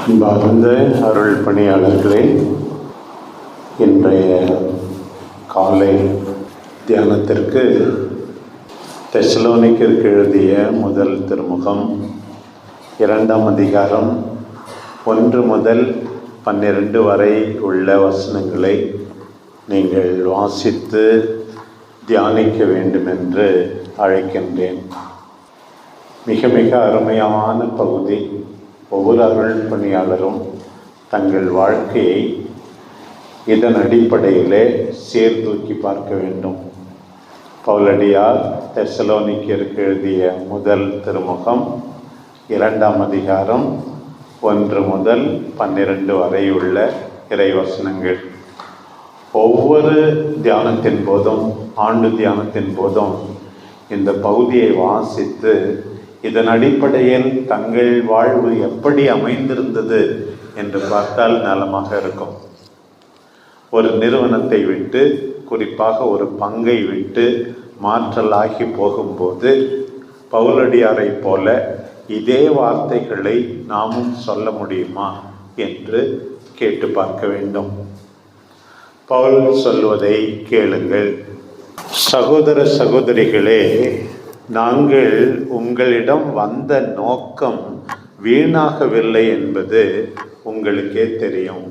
அன்பார்ந்த அருள் பணியாளர்களே, இன்றைய காலை தியானத்திற்கு தெசலோனிக்கருக்கு எழுதிய முதல் திருமுகம் 2ஆம் அதிகாரம் 1 முதல் 12 வரை உள்ள வசனங்களை நீங்கள் வாசித்து தியானிக்க வேண்டும் என்று அழைக்கின்றேன். மிக மிக அருமையான பகுதி. ஒவ்வொரு அருள் பணியாளரும் தங்கள் வாழ்க்கையை இதன் அடிப்படையிலே சீர்தூக்கி பார்க்க வேண்டும். பவுலடியார் தெசலோனிக்கருக்கு எழுதிய முதல் திருமுகம் 2ஆம் அதிகாரம் 1 முதல் 12 வரை உள்ள இறைவசனங்கள். ஒவ்வொரு தியானத்தின் போதும், ஆண்டு தியானத்தின் போதும் இந்த பகுதியை வாசித்து இதன் அடிப்படையில் தங்கள் வாழ்வு எப்படி அமைந்திருந்தது என்று பார்த்தால் நலமாக இருக்கும். ஒரு நிறுவனத்தை விட்டு, குறிப்பாக ஒரு பங்கை விட்டு மாற்றலாகி போகும்போது பவுலடியாரை போல இதே வார்த்தைகளை நாமும் சொல்ல முடியுமா என்று கேட்டு பார்க்க வேண்டும். பவுல் சொல்வதை கேளுங்கள். சகோதர சகோதரிகளே, நாங்கள் உங்களிடம் வந்த நோக்கம் வீணாகவில்லை என்பது உங்களுக்கே தெரியும்.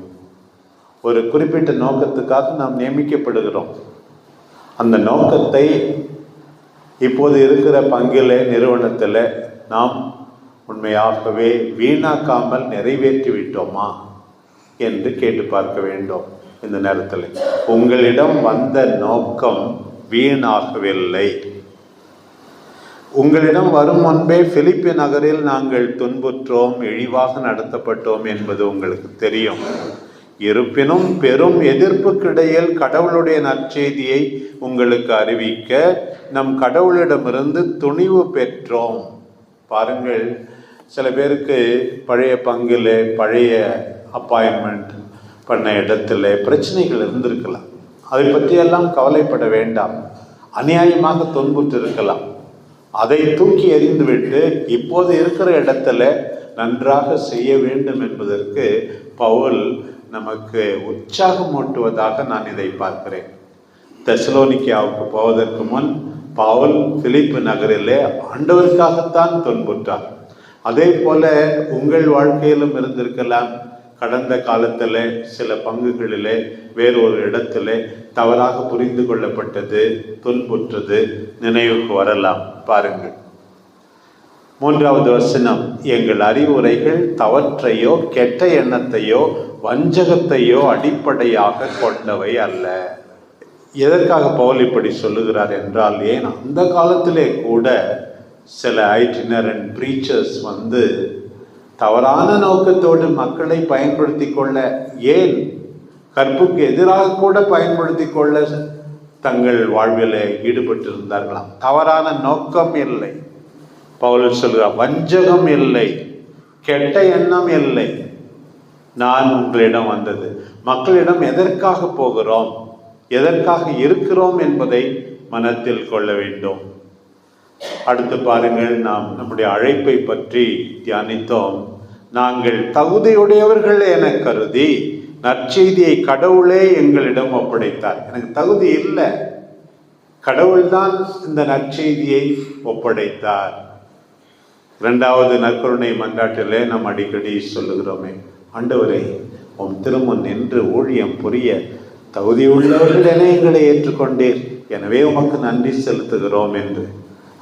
ஒரு குறிப்பிட்ட நோக்கத்துக்காக நாம் நியமிக்கப்படுகிறோம். அந்த நோக்கத்தை இப்போது இருக்கிற பங்கில், நிறுவனத்தில் நாம் உண்மையாகவே வீணாக்காமல் நிறைவேற்றி விட்டோமா என்று கேட்டு பார்க்க வேண்டும். இந்த நேரத்தில் உங்களிடம் வந்த நோக்கம் வீணாகவில்லை. உங்களிடம் வரும் முன்பே பிலிப்பி நகரில் நாங்கள் துன்புற்றோம், இழிவாக நடத்தப்பட்டோம் என்பது உங்களுக்கு தெரியும். இருப்பினும் பெரும் எதிர்ப்புக்கிடையில் கடவுளுடைய நற்செய்தியை உங்களுக்கு அறிவிக்க நம் கடவுளிடமிருந்து துணிவு பெற்றோம். பாருங்கள், சில பேருக்கு பழைய பங்கில், பழைய அப்பாயின்மெண்ட் பண்ண இடத்துல பிரச்சனைகள் இருந்திருக்கலாம். அதை பற்றியெல்லாம் கவலைப்பட வேண்டாம். அநியாயமாக துன்புற்று இருக்கலாம். அதை தூக்கி எறிந்துவிட்டு இப்போது இருக்கிற இடத்துல நன்றாக செய்ய வேண்டும் என்பதற்கு பவுல் நமக்கு உற்சாகம் ஊட்டுவதாக நான் இதை பார்க்கிறேன். தெசலோனிக்கேவுக்கு போவதற்கு முன் பவுல் பிலிப்பு நகரிலே ஆண்டவருக்காகத்தான் துன்புற்றார். அதே போல உங்கள் வாழ்க்கையிலும் இருந்திருக்கலாம். கடந்த காலத்தில் சில பங்குகளிலே, வேறொரு இடத்துல தவறாக புரிந்து கொள்ளப்பட்டது, துன்புற்றது நினைவுக்கு வரலாம். பாருங்கள், 3வது வசனம். எங்கள் அறிவுரைகள் தவற்றையோ கெட்ட எண்ணத்தையோ வஞ்சகத்தையோ அடிப்படையாக கொண்டவை அல்ல. எதற்காக பவுல் இப்படி சொல்லுகிறார் என்றால், ஏன் அந்த காலத்திலே கூட சில ஐட்டினரண்ட் ப்ரீச்சர்ஸ் தவறான நோக்கத்தோடு மக்களை பயன்படுத்தி கொள்ள, ஏன் கற்புக்கு எதிராக கூட பயன்படுத்தி கொள்ள தங்கள் வாழ்வில் ஈடுபட்டிருந்தார்களாம். தவறான நோக்கம் இல்லை. பவுல் சொல்கிறார், வஞ்சகம் இல்லை, கெட்ட எண்ணம் இல்லை. நான் உங்களிடம் வந்தது, மக்களிடம் எதற்காக போகிறோம், எதற்காக இருக்கிறோம் என்பதை மனத்தில் கொள்ள வேண்டும். அடுத்து பாருங்கள், நாம் நம்முடைய அழைப்பை பற்றி தியானித்தோம். நாங்கள் தகுதியுடையவர்கள் என கருதி நற்செய்தியை கடவுளே எங்களிடம் ஒப்படைத்தார். எனக்கு தகுதி இல்லை, கடவுள்தான் இந்த நற்செய்தியை ஒப்படைத்தார். 2வது நற்கருணை மன்றாட்டிலே நாம் அடிக்கடி சொல்லுகிறோமே, ஆண்டவரே, உம் திருமுன் நின்று ஊழியம் புரிய தகுதியுள்ளவர்கள் என எங்களை ஏற்றுக்கொண்டீர், எனவே உமக்கு நன்றி செலுத்துகிறோம் என்று.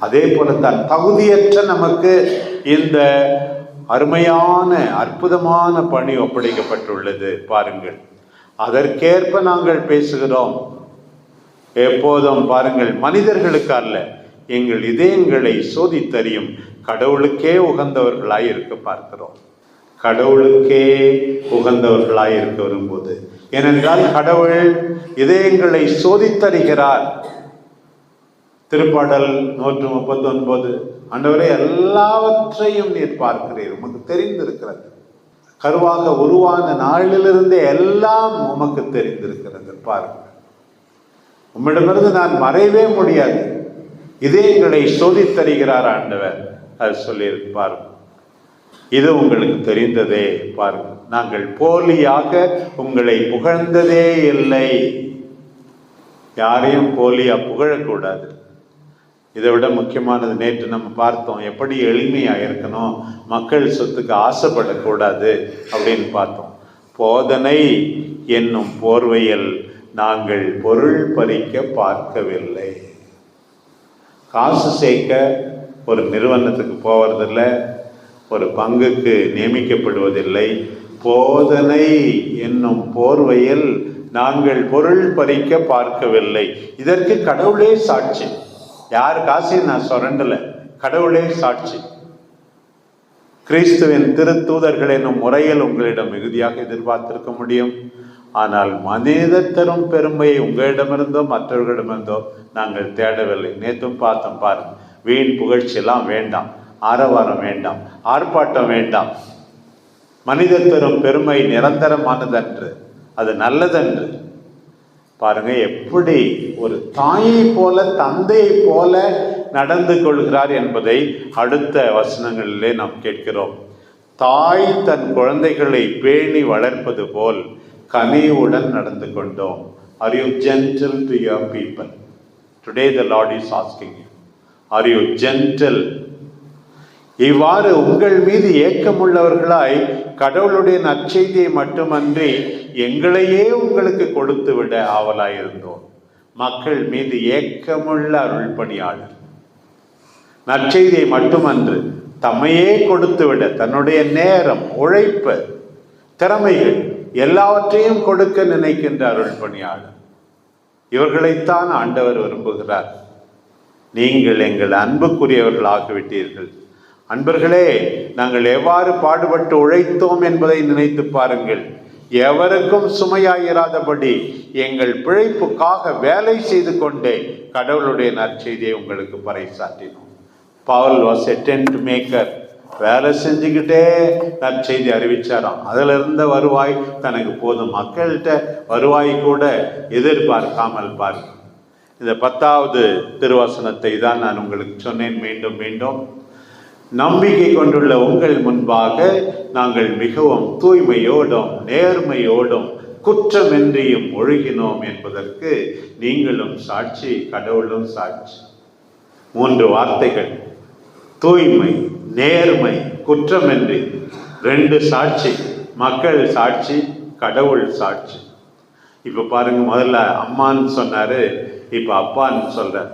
அதே போலத்தான் தகுதியற்ற நமக்கு இந்த அருமையான அற்புதமான பணி ஒப்படைக்கப்பட்டுள்ளது. பாருங்கள், அதற்கேற்ப நாங்கள் பேசுகிறோம். எப்போதும் பாருங்கள், மனிதர்களுக்கு அல்ல, எங்கள் இதயங்களை சோதித்தறியும் கடவுளுக்கே உகந்தவர்களாய் இருக்க பார்க்கிறோம். கடவுளுக்கே உகந்தவர்களாய் இருக்க வரும்போது, ஏனென்றால் கடவுள் இதயங்களை சோதித்தறிகிறார். திருப்பாடல் 139, ஆண்டவரே, எல்லாவற்றையும் நீர் பார்க்கிறீர், உமக்கு தெரிந்திருக்கிறது. கருவாக உருவான நாளிலிருந்தே எல்லாம் உமக்கு தெரிந்திருக்கிறது. பாருங்கள், உம்மிடமிருந்து நான் மறைவே முடியாது. இதயங்களை சோதித்தறிகிறார் ஆண்டவர். அது சொல்லியிருப்பார். இது உங்களுக்கு தெரிந்ததே. பாருங்கள், நாங்கள் போலியாக உங்களை புகழ்ந்ததே இல்லை. யாரையும் போலியா புகழக்கூடாது. இதை விட முக்கியமானது, நேற்று நம்ம பார்த்தோம், எப்படி எளிமையாக இருக்கணும், மக்கள் சொத்துக்கு ஆசைப்படக்கூடாது அப்படின்னு பார்த்தோம். போதனை என்னும் போர்வையில் நாங்கள் பொருள் பறிக்க பார்க்கவில்லை. காசு சேர்க்க ஒரு நிறுவனத்துக்கு போவதில்லை, ஒரு பங்குக்கு நியமிக்கப்படுவதில்லை. போதனை என்னும் போர்வையில் நாங்கள் பொருள் பறிக்க பார்க்கவில்லை. இதற்கு கடவுளே சாட்சி. யார் காசையும் நான் சுரண்டல, கடவுளே சாட்சி. கிறிஸ்துவின் திருத்தூதர்கள் என்னும் முறையில் உங்களிடம் மிகுதியாக எதிர்பார்த்திருக்க முடியும். ஆனால் மனிதர் தரும் பெருமையை உங்களிடமிருந்தோ மற்றவர்களிடமிருந்தோ நாங்கள் தேடவில்லை. நேற்றும் பார்த்தோம் பாருங்க, வீண் புகழ்ச்சியெல்லாம் வேண்டாம், ஆரவாரம் வேண்டாம், ஆர்ப்பாட்டம் வேண்டாம். மனிதர் தரும் பெருமை நிரந்தரமானதன்று, அது நல்லதன்று. பாருங்க, எப்படி ஒரு தாயை போல தந்தையை போல நடந்து கொள்கிறார் என்பதை அடுத்த வசனங்களிலே நாம் கேட்கிறோம். தாய் தன் குழந்தைகளை பேணி வளர்ப்பது போல் கனிவுடன் நடந்து கொண்டோம். Are you gentle to your people? Today the Lord is asking you, are you gentle? இவ்வாறு உங்கள் மீது ஏக்கமுள்ளவர்களாய் கடவுளுடைய நற்செய்தியை மட்டுமன்றி எங்களையே உங்களுக்கு கொடுத்து விட ஆவலாயிருந்தோம். மக்கள் மீது ஏக்கமுள்ள அருள் பணியாளர், நற்செய்தியை மட்டுமன்று தம்மையே கொடுத்து விட, தன்னுடைய நேரம், உழைப்பு, திறமைகள் எல்லாவற்றையும் கொடுக்க நினைக்கின்ற அருள் பணியாளர். இவர்களைத்தான் ஆண்டவர் விரும்புகிறார். நீங்கள் எங்கள் அன்புக்குரியவர்கள் ஆகிவிட்டீர்கள். அன்பர்களே, நாங்கள் எவ்வாறு பாடுபட்டு உழைத்தோம் என்பதை நினைத்து பாருங்கள். எவருக்கும் சுமையாயிராதபடி எங்கள் பிழைப்புக்காக வேலை செய்து கொண்டே கடவுளுடைய நற்செய்தியை உங்களுக்கு பறைசாற்றினோம். Paul was a tent maker. வேலை செஞ்சுக்கிட்டே நற்செய்தி அறிவிச்சாராம். அதில் இருந்த வருவாய் தனக்கு போதும். மக்கள்கிட்ட வருவாய் கூட எதிர்பார்க்காமல் பாருங்க. இந்த 10வது திருவசனத்தை தான் நான் உங்களுக்கு சொன்னேன். மீண்டும் மீண்டும், நம்பிக்கை கொண்டுள்ள உங்கள் முன்பாக நாங்கள் மிகவும் தூய்மையோடும் நேர்மையோடும் குற்றமின்றியும் ஒழுகினோம் என்பதற்கு நீங்களும் சாட்சி, கடவுளும் சாட்சி. 3 வார்த்தைகள்: தூய்மை, நேர்மை, குற்றமின்றி. 2 சாட்சி, மக்கள் சாட்சி, கடவுள் சாட்சி. இப்ப பாருங்க, முதல்ல அம்மான்னு சொன்னாரு, இப்ப அப்பான்னு சொல்றார்.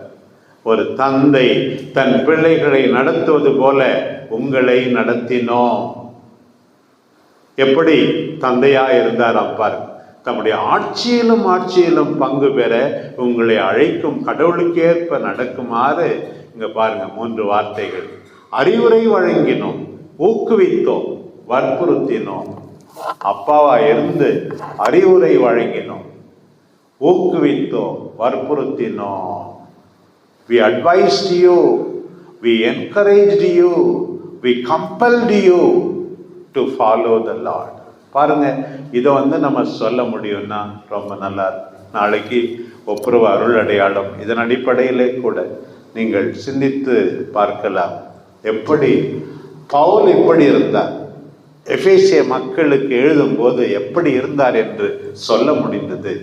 ஒரு தந்தை தன் பிள்ளைகளை நடத்துவது போல உங்களை நடத்தினோம். எப்படி தந்தையா இருந்தார் பாருங்க. தம்முடைய ஆட்சியிலும் பங்கு பெற உங்களை அழைக்கும் கடவுளுக்கேற்ப நடக்குமாறு இங்க பாருங்க 3 வார்த்தைகள். அறிவுரை வழங்கினோம், ஊக்குவித்தோம், வற்புறுத்தினோம். அப்பாவா இருந்து அறிவுரை வழங்கினோம், ஊக்குவித்தோம், வற்புறுத்தினோம். We advised you, we encouraged you, we compelled you to follow the Lord. பாருங்க, இதை நம்ம சொல்ல முடியும்னா ரொம்ப நல்லா இருக்கு. நாளைக்கு ஒப்புரவு அருள் அடையாளம், இதன் அடிப்படையிலே கூட நீங்கள் சிந்தித்து பார்க்கலாம். எப்படி பவுல் எப்படி இருந்தார், எபேசிய மக்களுக்கு எழுதும் போது எப்படி இருந்தார் என்று சொல்ல முடிந்தது.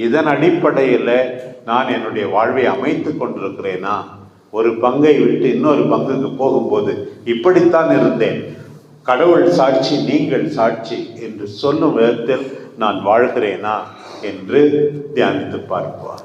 இதன் அடிப்படையில் நான் என்னுடைய வாழ்வை அமைத்து கொண்டிருக்கிறேனா? ஒரு பங்கை விட்டு இன்னொரு பங்குக்கு போகும்போது இப்படித்தான் இருந்தேன், கடவுள் சாட்சி, நீங்கள் சாட்சி என்று சொல்லும் விதத்தில் நான் வாழ்கிறேனா என்று தியானித்து பார்ப்பார்.